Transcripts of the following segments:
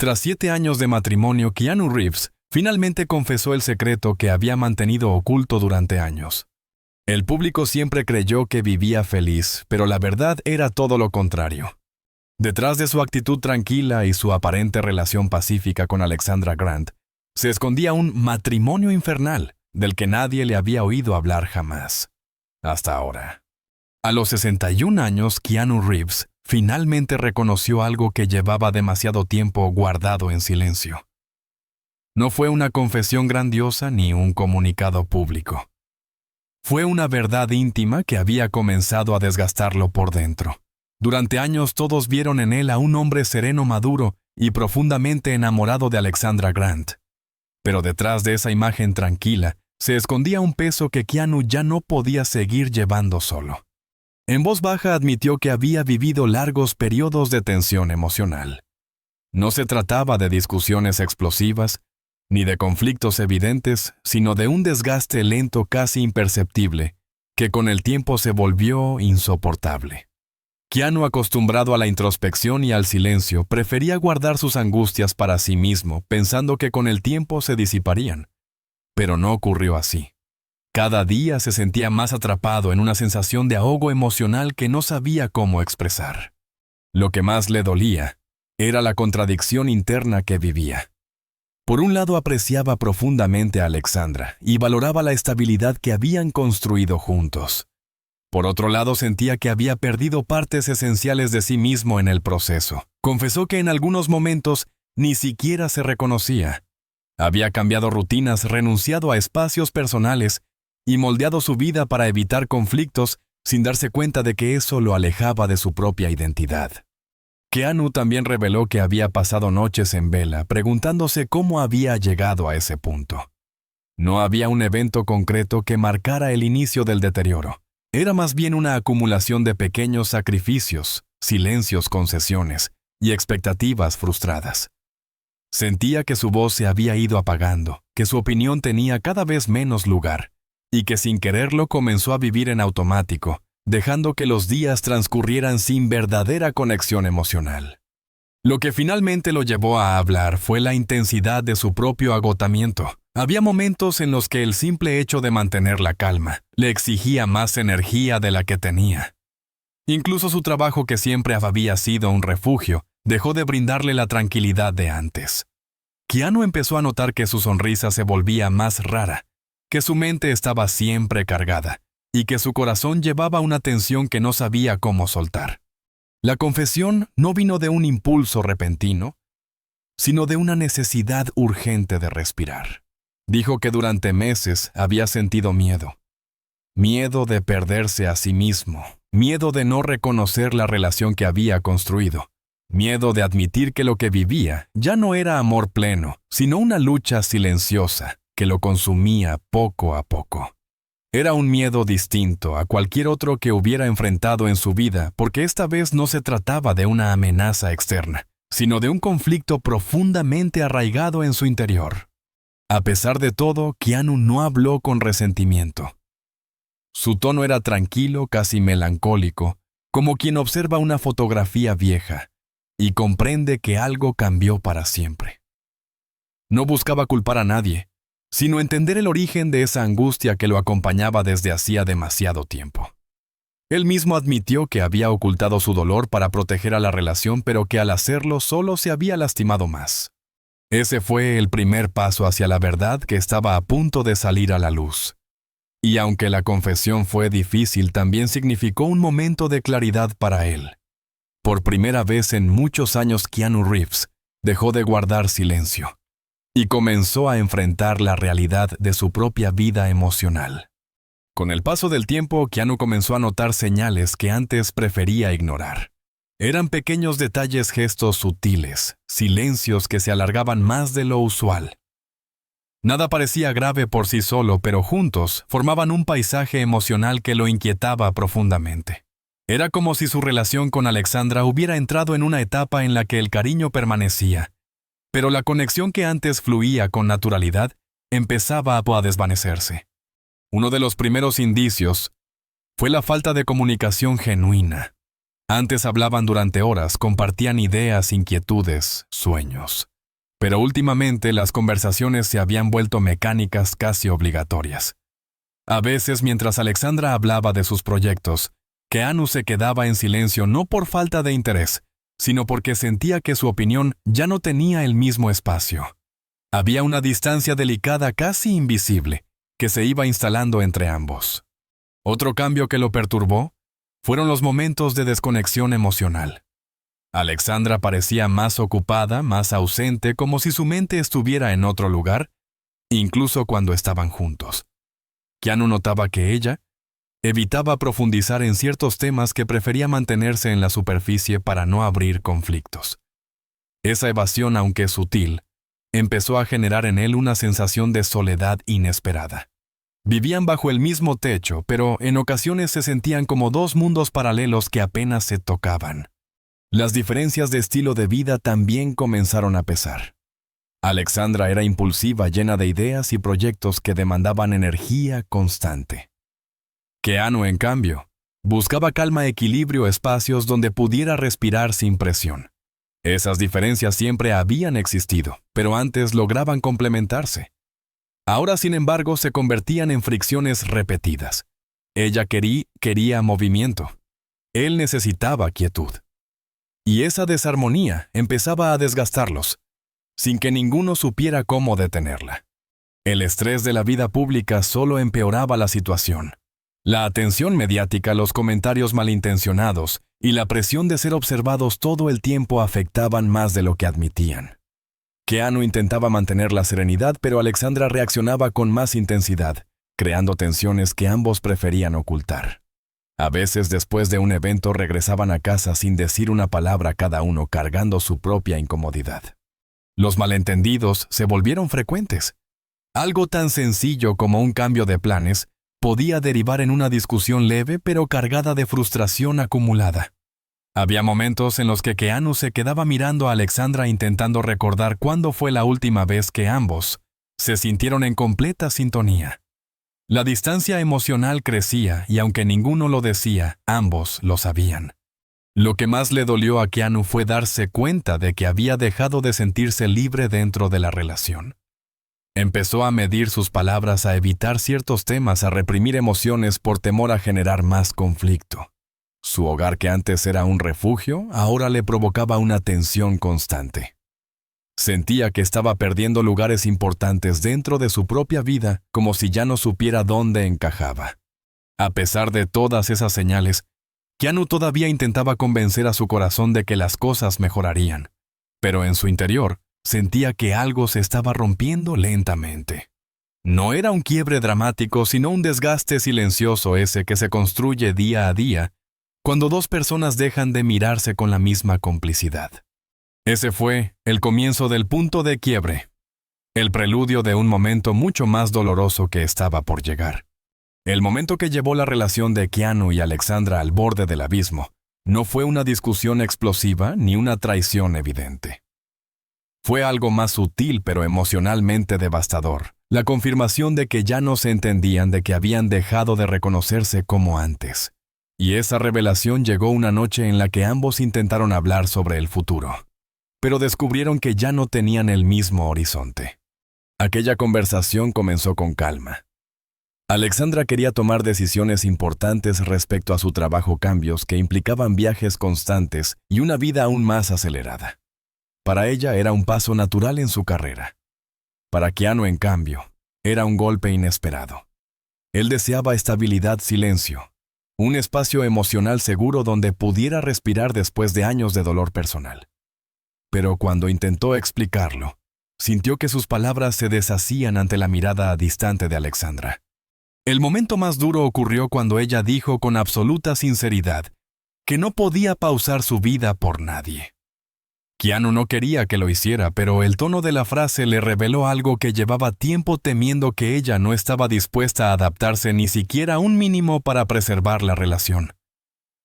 Tras 7 años de matrimonio, Keanu Reeves finalmente confesó el secreto que había mantenido oculto durante años. El público siempre creyó que vivía feliz, pero la verdad era todo lo contrario. Detrás de su actitud tranquila y su aparente relación pacífica con Alexandra Grant, se escondía un matrimonio infernal del que nadie le había oído hablar jamás. Hasta ahora. A los 61 años, Keanu Reeves finalmente reconoció algo que llevaba demasiado tiempo guardado en silencio. No fue una confesión grandiosa ni un comunicado público. Fue una verdad íntima que había comenzado a desgastarlo por dentro. Durante años todos vieron en él a un hombre sereno, maduro y profundamente enamorado de Alexandra Grant. Pero detrás de esa imagen tranquila se escondía un peso que Keanu ya no podía seguir llevando solo. En voz baja admitió que había vivido largos periodos de tensión emocional. No se trataba de discusiones explosivas, ni de conflictos evidentes, sino de un desgaste lento casi imperceptible, que con el tiempo se volvió insoportable. Keanu, acostumbrado a la introspección y al silencio, prefería guardar sus angustias para sí mismo, pensando que con el tiempo se disiparían. Pero no ocurrió así. Cada día se sentía más atrapado en una sensación de ahogo emocional que no sabía cómo expresar. Lo que más le dolía era la contradicción interna que vivía. Por un lado apreciaba profundamente a Alexandra y valoraba la estabilidad que habían construido juntos. Por otro lado sentía que había perdido partes esenciales de sí mismo en el proceso. Confesó que en algunos momentos ni siquiera se reconocía. Había cambiado rutinas, renunciado a espacios personales y moldeado su vida para evitar conflictos sin darse cuenta de que eso lo alejaba de su propia identidad. Keanu también reveló que había pasado noches en vela preguntándose cómo había llegado a ese punto. No había un evento concreto que marcara el inicio del deterioro. Era más bien una acumulación de pequeños sacrificios, silencios, concesiones y expectativas frustradas. Sentía que su voz se había ido apagando, que su opinión tenía cada vez menos lugar, y que sin quererlo comenzó a vivir en automático, dejando que los días transcurrieran sin verdadera conexión emocional. Lo que finalmente lo llevó a hablar fue la intensidad de su propio agotamiento. Había momentos en los que el simple hecho de mantener la calma le exigía más energía de la que tenía. Incluso su trabajo, que siempre había sido un refugio, dejó de brindarle la tranquilidad de antes. Keanu empezó a notar que su sonrisa se volvía más rara, que su mente estaba siempre cargada y que su corazón llevaba una tensión que no sabía cómo soltar. La confesión no vino de un impulso repentino, sino de una necesidad urgente de respirar. Dijo que durante meses había sentido miedo. Miedo de perderse a sí mismo, miedo de no reconocer la relación que había construido, miedo de admitir que lo que vivía ya no era amor pleno, sino una lucha silenciosa que lo consumía poco a poco. Era un miedo distinto a cualquier otro que hubiera enfrentado en su vida, porque esta vez no se trataba de una amenaza externa, sino de un conflicto profundamente arraigado en su interior. A pesar de todo, Keanu no habló con resentimiento. Su tono era tranquilo, casi melancólico, como quien observa una fotografía vieja y comprende que algo cambió para siempre. No buscaba culpar a nadie, sino entender el origen de esa angustia que lo acompañaba desde hacía demasiado tiempo. Él mismo admitió que había ocultado su dolor para proteger a la relación, pero que al hacerlo solo se había lastimado más. Ese fue el primer paso hacia la verdad que estaba a punto de salir a la luz. Y aunque la confesión fue difícil, también significó un momento de claridad para él. Por primera vez en muchos años, Keanu Reeves dejó de guardar silencio y comenzó a enfrentar la realidad de su propia vida emocional. Con el paso del tiempo, Keanu comenzó a notar señales que antes prefería ignorar. Eran pequeños detalles, gestos sutiles, silencios que se alargaban más de lo usual. Nada parecía grave por sí solo, pero juntos formaban un paisaje emocional que lo inquietaba profundamente. Era como si su relación con Alexandra hubiera entrado en una etapa en la que el cariño permanecía, pero la conexión que antes fluía con naturalidad empezaba a desvanecerse. Uno de los primeros indicios fue la falta de comunicación genuina. Antes hablaban durante horas, compartían ideas, inquietudes, sueños. Pero últimamente las conversaciones se habían vuelto mecánicas casi obligatorias. A veces, mientras Alexandra hablaba de sus proyectos, Keanu se quedaba en silencio no por falta de interés, sino porque sentía que su opinión ya no tenía el mismo espacio. Había una distancia delicada casi invisible que se iba instalando entre ambos. Otro cambio que lo perturbó fueron los momentos de desconexión emocional. Alexandra parecía más ocupada, más ausente, como si su mente estuviera en otro lugar, incluso cuando estaban juntos. Keanu notaba que ella evitaba profundizar en ciertos temas que prefería mantenerse en la superficie para no abrir conflictos. Esa evasión, aunque sutil, empezó a generar en él una sensación de soledad inesperada. Vivían bajo el mismo techo, pero en ocasiones se sentían como dos mundos paralelos que apenas se tocaban. Las diferencias de estilo de vida también comenzaron a pesar. Alexandra era impulsiva, llena de ideas y proyectos que demandaban energía constante. Keanu, en cambio, buscaba calma, equilibrio, espacios donde pudiera respirar sin presión. Esas diferencias siempre habían existido, pero antes lograban complementarse. Ahora, sin embargo, se convertían en fricciones repetidas. Ella quería movimiento. Él necesitaba quietud. Y esa desarmonía empezaba a desgastarlos, sin que ninguno supiera cómo detenerla. El estrés de la vida pública solo empeoraba la situación. La atención mediática, los comentarios malintencionados y la presión de ser observados todo el tiempo afectaban más de lo que admitían. Keanu intentaba mantener la serenidad, pero Alexandra reaccionaba con más intensidad, creando tensiones que ambos preferían ocultar. A veces, después de un evento, regresaban a casa sin decir una palabra cada uno, cargando su propia incomodidad. Los malentendidos se volvieron frecuentes. Algo tan sencillo como un cambio de planes podía derivar en una discusión leve pero cargada de frustración acumulada. Había momentos en los que Keanu se quedaba mirando a Alexandra intentando recordar cuándo fue la última vez que ambos se sintieron en completa sintonía. La distancia emocional crecía y aunque ninguno lo decía, ambos lo sabían. Lo que más le dolió a Keanu fue darse cuenta de que había dejado de sentirse libre dentro de la relación. Empezó a medir sus palabras, a evitar ciertos temas, a reprimir emociones por temor a generar más conflicto. Su hogar, que antes era un refugio, ahora le provocaba una tensión constante. Sentía que estaba perdiendo lugares importantes dentro de su propia vida, como si ya no supiera dónde encajaba. A pesar de todas esas señales, Keanu todavía intentaba convencer a su corazón de que las cosas mejorarían, pero en su interior sentía que algo se estaba rompiendo lentamente. No era un quiebre dramático, sino un desgaste silencioso ese que se construye día a día cuando dos personas dejan de mirarse con la misma complicidad. Ese fue el comienzo del punto de quiebre, el preludio de un momento mucho más doloroso que estaba por llegar. El momento que llevó la relación de Keanu y Alexandra al borde del abismo no fue una discusión explosiva ni una traición evidente. Fue algo más sutil pero emocionalmente devastador, la confirmación de que ya no se entendían, de que habían dejado de reconocerse como antes. Y esa revelación llegó una noche en la que ambos intentaron hablar sobre el futuro, pero descubrieron que ya no tenían el mismo horizonte. Aquella conversación comenzó con calma. Alexandra quería tomar decisiones importantes respecto a su trabajo, cambios que implicaban viajes constantes y una vida aún más acelerada. Para ella era un paso natural en su carrera. Para Keanu, en cambio, era un golpe inesperado. Él deseaba estabilidad, silencio, un espacio emocional seguro donde pudiera respirar después de años de dolor personal. Pero cuando intentó explicarlo, sintió que sus palabras se deshacían ante la mirada distante de Alexandra. El momento más duro ocurrió cuando ella dijo con absoluta sinceridad que no podía pausar su vida por nadie. Keanu no quería que lo hiciera, pero el tono de la frase le reveló algo que llevaba tiempo temiendo, que ella no estaba dispuesta a adaptarse ni siquiera un mínimo para preservar la relación.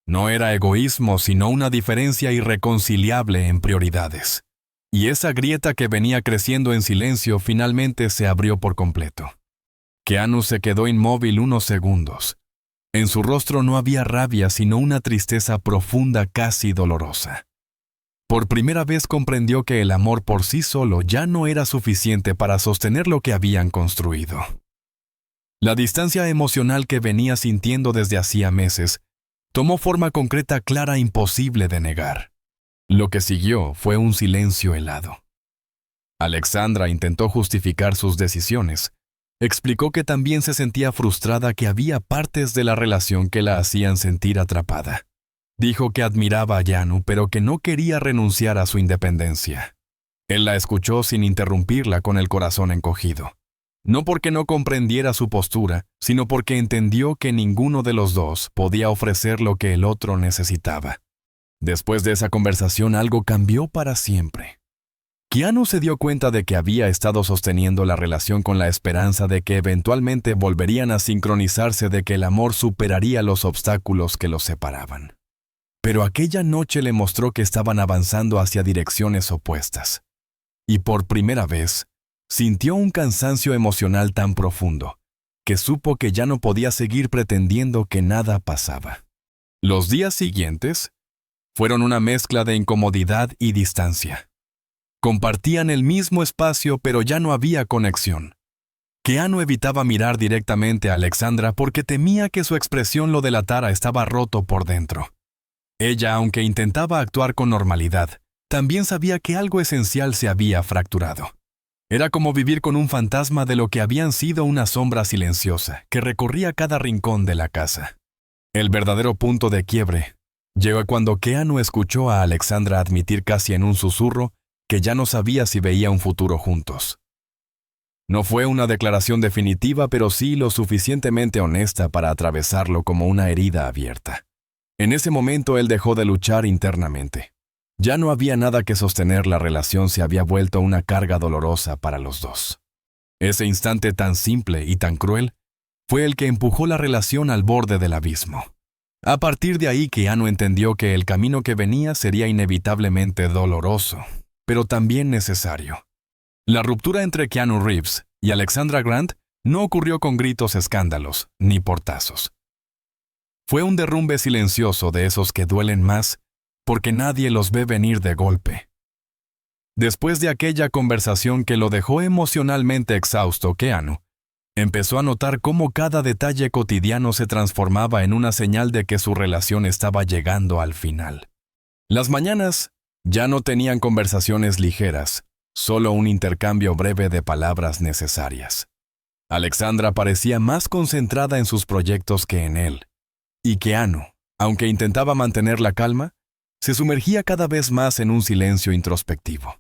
No era egoísmo, sino una diferencia irreconciliable en prioridades. Y esa grieta que venía creciendo en silencio finalmente se abrió por completo. Keanu se quedó inmóvil unos segundos. En su rostro no había rabia, sino una tristeza profunda, casi dolorosa. Por primera vez comprendió que el amor por sí solo ya no era suficiente para sostener lo que habían construido. La distancia emocional que venía sintiendo desde hacía meses tomó forma concreta clara imposible de negar. Lo que siguió fue un silencio helado. Alexandra intentó justificar sus decisiones. Explicó que también se sentía frustrada, que había partes de la relación que la hacían sentir atrapada. Dijo que admiraba a Yanu, pero que no quería renunciar a su independencia. Él la escuchó sin interrumpirla, con el corazón encogido. No porque no comprendiera su postura, sino porque entendió que ninguno de los dos podía ofrecer lo que el otro necesitaba. Después de esa conversación, algo cambió para siempre. Keanu se dio cuenta de que había estado sosteniendo la relación con la esperanza de que eventualmente volverían a sincronizarse, de que el amor superaría los obstáculos que los separaban. Pero aquella noche le mostró que estaban avanzando hacia direcciones opuestas. Y por primera vez, sintió un cansancio emocional tan profundo, que supo que ya no podía seguir pretendiendo que nada pasaba. Los días siguientes fueron una mezcla de incomodidad y distancia. Compartían el mismo espacio, pero ya no había conexión. Keanu evitaba mirar directamente a Alexandra porque temía que su expresión lo delatara. Estaba roto por dentro. Ella, aunque intentaba actuar con normalidad, también sabía que algo esencial se había fracturado. Era como vivir con un fantasma de lo que habían sido una sombra silenciosa que recorría cada rincón de la casa. El verdadero punto de quiebre llegó cuando Keanu escuchó a Alexandra admitir casi en un susurro que ya no sabía si veía un futuro juntos. No fue una declaración definitiva, pero sí lo suficientemente honesta para atravesarlo como una herida abierta. En ese momento él dejó de luchar internamente. Ya no había nada que sostener, la relación se había vuelto una carga dolorosa para los dos. Ese instante tan simple y tan cruel fue el que empujó la relación al borde del abismo. A partir de ahí, Keanu entendió que el camino que venía sería inevitablemente doloroso, pero también necesario. La ruptura entre Keanu Reeves y Alexandra Grant no ocurrió con gritos, escándalos, ni portazos. Fue un derrumbe silencioso, de esos que duelen más porque nadie los ve venir de golpe. Después de aquella conversación que lo dejó emocionalmente exhausto, Keanu empezó a notar cómo cada detalle cotidiano se transformaba en una señal de que su relación estaba llegando al final. Las mañanas ya no tenían conversaciones ligeras, solo un intercambio breve de palabras necesarias. Alexandra parecía más concentrada en sus proyectos que en él, y Keanu, aunque intentaba mantener la calma, se sumergía cada vez más en un silencio introspectivo.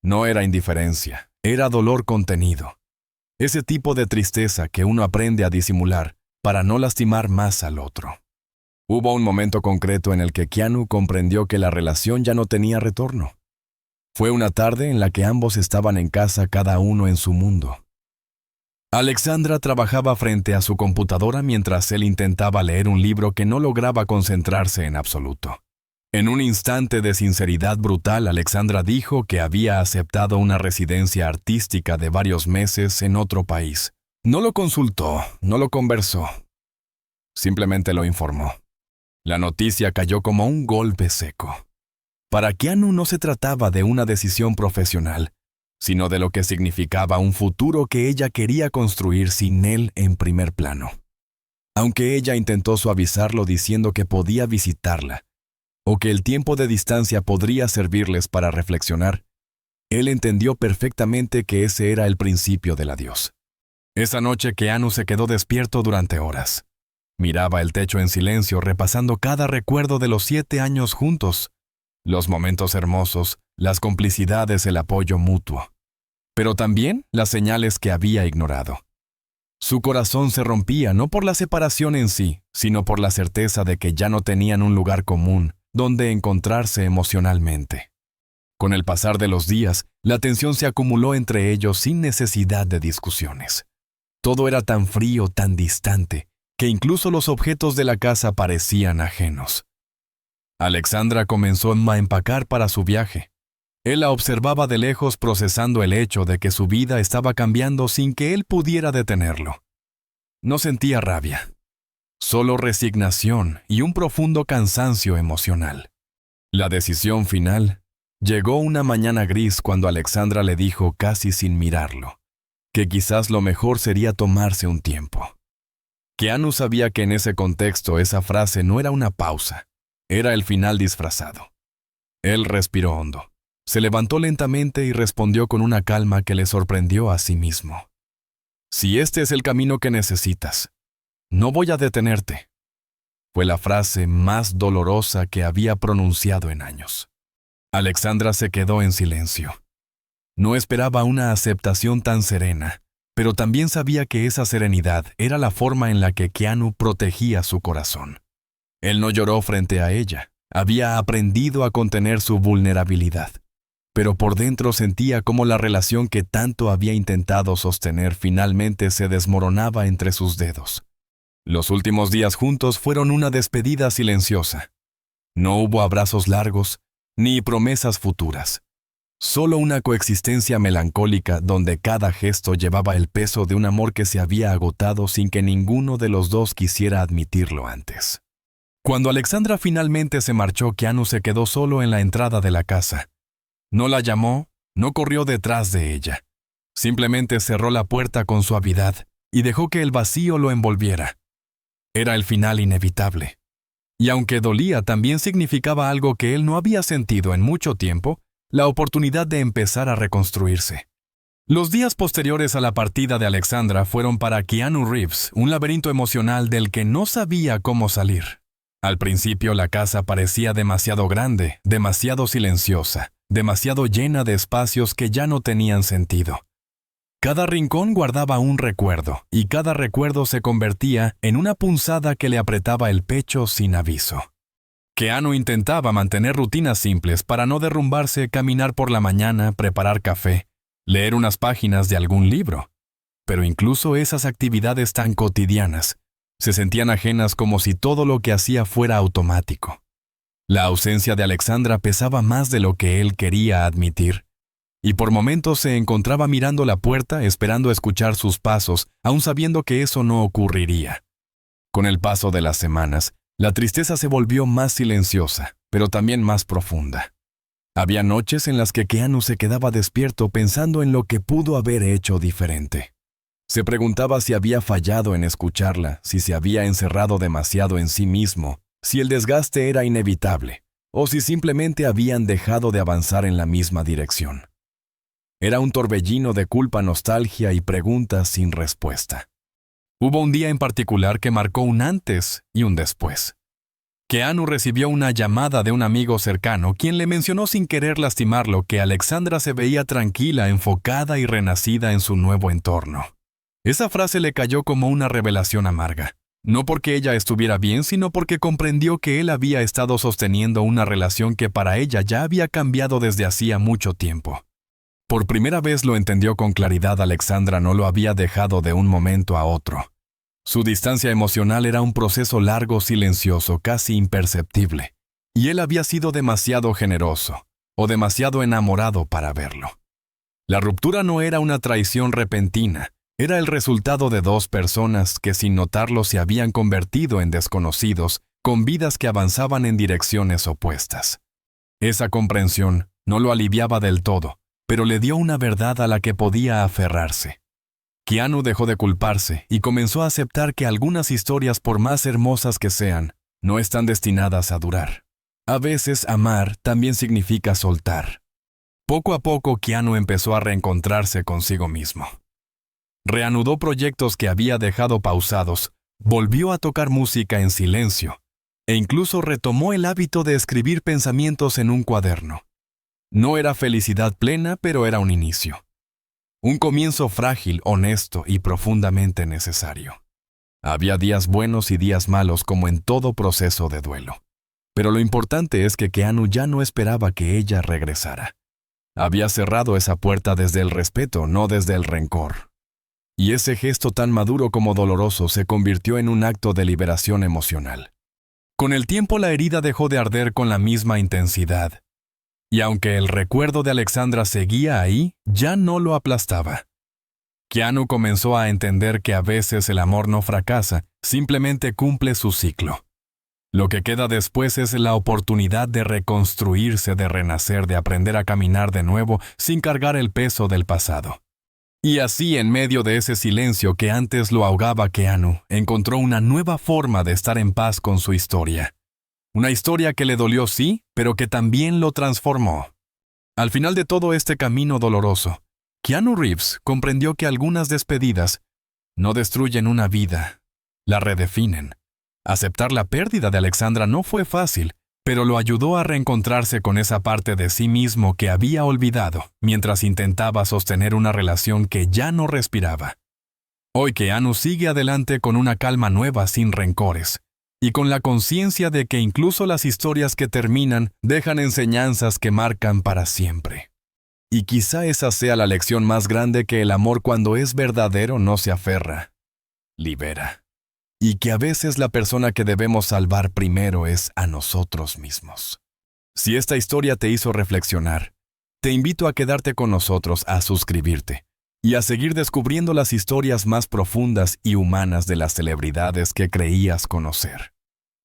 No era indiferencia, era dolor contenido. Ese tipo de tristeza que uno aprende a disimular para no lastimar más al otro. Hubo un momento concreto en el que Keanu comprendió que la relación ya no tenía retorno. Fue una tarde en la que ambos estaban en casa, cada uno en su mundo. Alexandra trabajaba frente a su computadora mientras él intentaba leer un libro que no lograba concentrarse en absoluto. En un instante de sinceridad brutal, Alexandra dijo que había aceptado una residencia artística de varios meses en otro país. No lo consultó, no lo conversó. Simplemente lo informó. La noticia cayó como un golpe seco. Para Keanu no se trataba de una decisión profesional, sino de lo que significaba un futuro que ella quería construir sin él en primer plano. Aunque ella intentó suavizarlo diciendo que podía visitarla, o que el tiempo de distancia podría servirles para reflexionar, él entendió perfectamente que ese era el principio del adiós. Esa noche Keanu se quedó despierto durante horas. Miraba el techo en silencio, repasando cada recuerdo de los 7 años juntos, los momentos hermosos, las complicidades, el apoyo mutuo, pero también las señales que había ignorado. Su corazón se rompía no por la separación en sí, sino por la certeza de que ya no tenían un lugar común donde encontrarse emocionalmente. Con el pasar de los días, la tensión se acumuló entre ellos sin necesidad de discusiones. Todo era tan frío, tan distante, que incluso los objetos de la casa parecían ajenos. Alexandra comenzó a empacar para su viaje. Él la observaba de lejos, procesando el hecho de que su vida estaba cambiando sin que él pudiera detenerlo. No sentía rabia, solo resignación y un profundo cansancio emocional. La decisión final Llegó una mañana gris cuando Alexandra le dijo casi sin mirarlo, que quizás lo mejor sería tomarse un tiempo. Keanu sabía que en ese contexto esa frase no era una pausa, era el final disfrazado. Él respiró hondo, se levantó lentamente y respondió con una calma que le sorprendió a sí mismo. Si este es el camino que necesitas, no voy a detenerte. Fue la frase más dolorosa que había pronunciado en años. Alexandra se quedó en silencio. No esperaba una aceptación tan serena, pero también sabía que esa serenidad era la forma en la que Keanu protegía su corazón. Él no lloró frente a ella, había aprendido a contener su vulnerabilidad, pero por dentro sentía cómo la relación que tanto había intentado sostener finalmente se desmoronaba entre sus dedos. Los últimos días juntos fueron una despedida silenciosa. No hubo abrazos largos, ni promesas futuras. Solo una coexistencia melancólica donde cada gesto llevaba el peso de un amor que se había agotado sin que ninguno de los dos quisiera admitirlo antes. Cuando Alexandra finalmente se marchó, Keanu se quedó solo en la entrada de la casa. No la llamó, no corrió detrás de ella. Simplemente cerró la puerta con suavidad y dejó que el vacío lo envolviera. Era el final inevitable. Y aunque dolía, también significaba algo que él no había sentido en mucho tiempo, la oportunidad de empezar a reconstruirse. Los días posteriores a la partida de Alexandra fueron para Keanu Reeves un laberinto emocional del que no sabía cómo salir. Al principio la casa parecía demasiado grande, demasiado silenciosa, demasiado llena de espacios que ya no tenían sentido. Cada rincón guardaba un recuerdo, y cada recuerdo se convertía en una punzada que le apretaba el pecho sin aviso. Keanu intentaba mantener rutinas simples para no derrumbarse, caminar por la mañana, preparar café, leer unas páginas de algún libro. Pero incluso esas actividades tan cotidianas se sentían ajenas, como si todo lo que hacía fuera automático. La ausencia de Alexandra pesaba más de lo que él quería admitir, y por momentos se encontraba mirando la puerta esperando escuchar sus pasos, aun sabiendo que eso no ocurriría. Con el paso de las semanas, la tristeza se volvió más silenciosa, pero también más profunda. Había noches en las que Keanu se quedaba despierto pensando en lo que pudo haber hecho diferente. Se preguntaba si había fallado en escucharla, si se había encerrado demasiado en sí mismo, si el desgaste era inevitable, o si simplemente habían dejado de avanzar en la misma dirección. Era un torbellino de culpa, nostalgia y preguntas sin respuesta. Hubo un día en particular que marcó un antes y un después. Keanu recibió una llamada de un amigo cercano, quien le mencionó sin querer lastimarlo que Alexandra se veía tranquila, enfocada y renacida en su nuevo entorno. Esa frase le cayó como una revelación amarga. No porque ella estuviera bien, sino porque comprendió que él había estado sosteniendo una relación que para ella ya había cambiado desde hacía mucho tiempo. Por primera vez lo entendió con claridad. Alexandra no lo había dejado de un momento a otro. Su distancia emocional era un proceso largo, silencioso, casi imperceptible, y él había sido demasiado generoso, o demasiado enamorado para verlo. La ruptura no era una traición repentina, era el resultado de dos personas que sin notarlo se habían convertido en desconocidos, con vidas que avanzaban en direcciones opuestas. Esa comprensión no lo aliviaba del todo, pero le dio una verdad a la que podía aferrarse. Keanu dejó de culparse y comenzó a aceptar que algunas historias, por más hermosas que sean, no están destinadas a durar. A veces amar también significa soltar. Poco a poco Keanu empezó a reencontrarse consigo mismo. Reanudó proyectos que había dejado pausados, volvió a tocar música en silencio, e incluso retomó el hábito de escribir pensamientos en un cuaderno. No era felicidad plena, pero era un inicio. Un comienzo frágil, honesto y profundamente necesario. Había días buenos y días malos, como en todo proceso de duelo. Pero lo importante es que Keanu ya no esperaba que ella regresara. Había cerrado esa puerta desde el respeto, no desde el rencor. Y ese gesto tan maduro como doloroso se convirtió en un acto de liberación emocional. Con el tiempo la herida dejó de arder con la misma intensidad. Y aunque el recuerdo de Alexandra seguía ahí, ya no lo aplastaba. Keanu comenzó a entender que a veces el amor no fracasa, simplemente cumple su ciclo. Lo que queda después es la oportunidad de reconstruirse, de renacer, de aprender a caminar de nuevo sin cargar el peso del pasado. Y así, en medio de ese silencio que antes lo ahogaba, Keanu encontró una nueva forma de estar en paz con su historia. Una historia que le dolió, sí, pero que también lo transformó. Al final de todo este camino doloroso, Keanu Reeves comprendió que algunas despedidas no destruyen una vida, la redefinen. Aceptar la pérdida de Alexandra no fue fácil, pero lo ayudó a reencontrarse con esa parte de sí mismo que había olvidado mientras intentaba sostener una relación que ya no respiraba. Hoy Keanu sigue adelante con una calma nueva, sin rencores, y con la conciencia de que incluso las historias que terminan dejan enseñanzas que marcan para siempre. Y quizá esa sea la lección más grande, que el amor, cuando es verdadero, no se aferra, libera. Y que a veces la persona que debemos salvar primero es a nosotros mismos. Si esta historia te hizo reflexionar, te invito a quedarte con nosotros, a suscribirte y a seguir descubriendo las historias más profundas y humanas de las celebridades que creías conocer.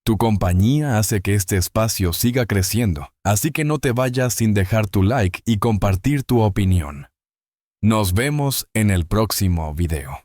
Tu compañía hace que este espacio siga creciendo, así que no te vayas sin dejar tu like y compartir tu opinión. Nos vemos en el próximo video.